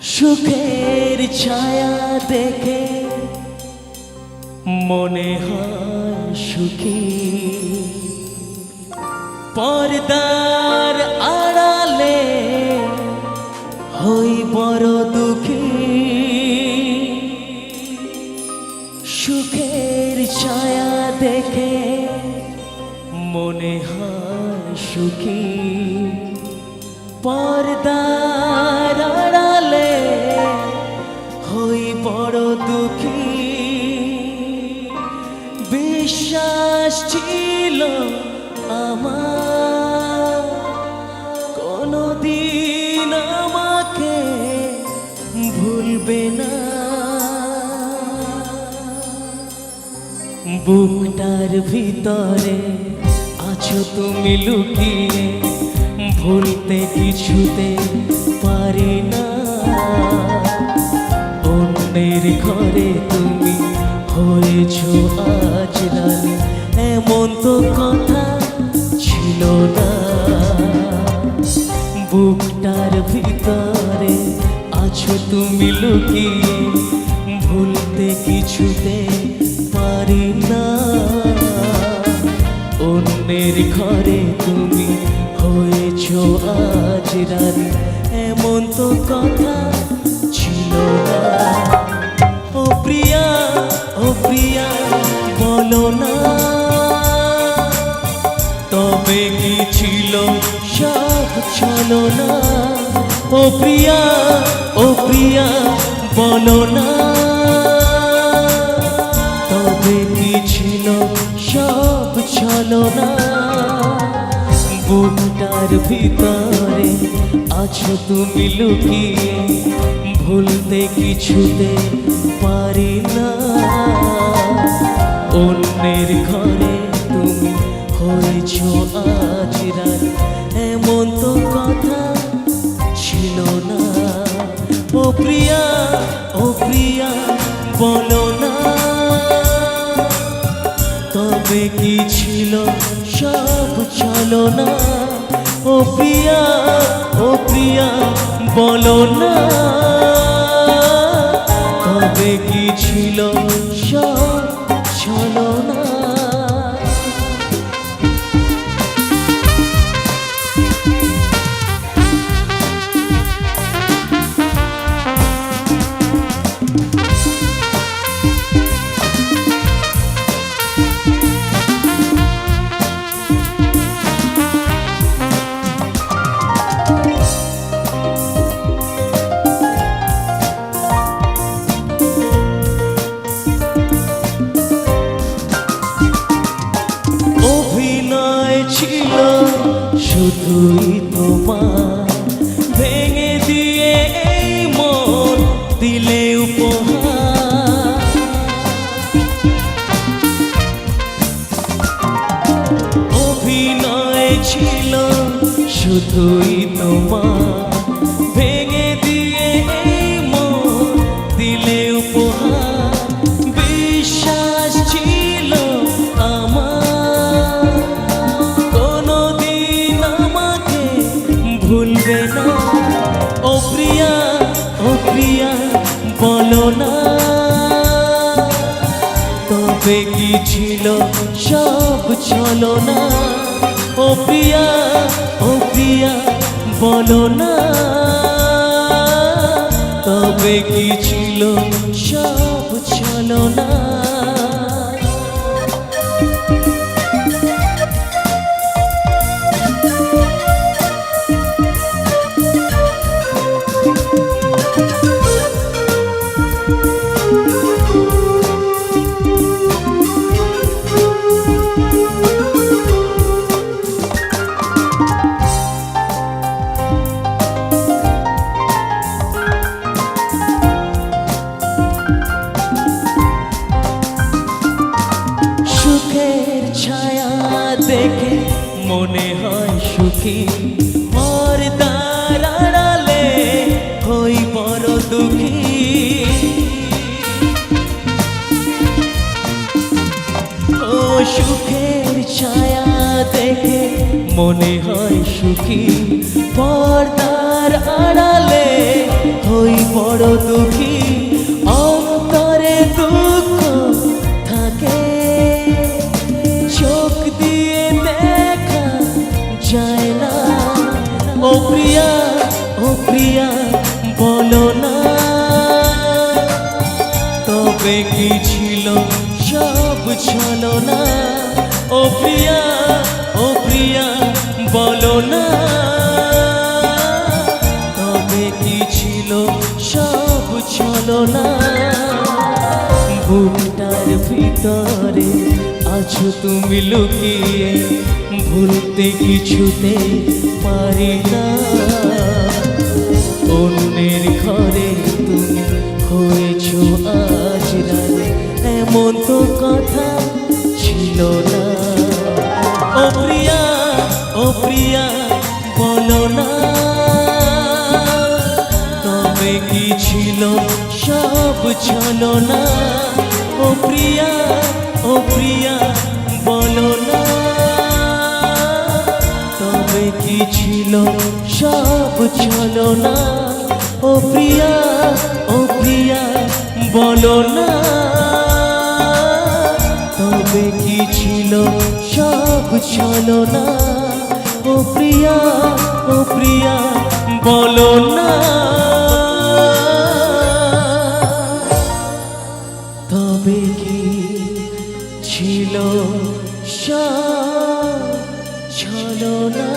সুখের ছায়া দেখে মনে হয় সুখী, পর্দার আড়ালে হই বড় দুঃখী। সুখের ছায়া দেখে মনে হয় সুখী, পর্দার আড়ালে হই বড় দুঃখী। বিশ্বাস ছিল আমার কোনদিন আমাকে ভুলবে না, বুকটার ভিতরে আছো তুমি লুকিয়ে, ভুলতে কিছুতে পারি না। অন্যের ঘরে তুমি হয়েছো আজ রানী, এমন তো কথা ছিল না। বুকটার ভিতরে আছো তুমি লুকিয়ে, ভুলতে কিছুতে পারি না। অন্যের ঘরে তুমি হয়েছো আজ রানী, এমন তো কথা ছিল না। ও প্রিয়া, ও প্রিয়া বলো না, তবে কি ছিল সব ছলনা? ও প্রিয়া, ও প্রিয়া বলো না, তবে কি ছিল সব ছলনা? বুকটার ভিতরে আছো তুমি লুকিয়ে, ভুলতে কিছুতে পারি না। অন্যের ঘরে তুমি হয়েছো আজ রানী, এমন তো কথা ছিল না। ও প্রিয়া, ও প্রিয়া বলো না, তবে কি ছিল সব ছলনা? ও প্রিয়া, ও প্রিয়া বলো না, তবে কি ছিল সব ছলনা? ছিল শুধুই তোমার, ভেঙে দিয়ে এই মন দিলে উপহার। অভিনয় ছিল শুধুই তোমার, ভেঙে দিয়ে এই মন দিলে উপহার। বিশ্বাস ছিল আমার ভুলবে না। ও প্রিয়া, ও প্রিয়া বলো না, তবে কি ছিল সব ছলনা? ও প্রিয়া, ও প্রিয়া বলো না, তবে কি ছিল সব ছলনা? সুখের ছায়া দেখে মনে হয় সুখী, পর্দার আড়ালে হই বড় দুঃখী। ও সুখের ছায়া দেখে মনে হয় সুখী, পর্দার আড়ালে হই বড় দুঃখী অন্তরে দুঃখ থাকে চোখ দিয়ে দেখা যায় না ও প্রিয়া বলো না তবে কি ছিল সব ছলনা ও প্রিয়া বলো না তবে কি ছিল সব ছলনা বুকটার ভিতরে আছো তুমি লুকিয়ে ভুলতে কিছুতে পারি না অন্যের ঘরে তুমি হয়েছো আজ রাতে এমন তো কথা ছিল না ও প্রিয়া বলো না তবে কি ছিল সব ছলনা ও প্রিয়া বলো না তবে কি ছিল সব ছলনা ও প্রিয়া বলো না তবে কি ছিল সব ছলনা ও প্রিয়া বলো না তবে কি ছিল সব ছলনা।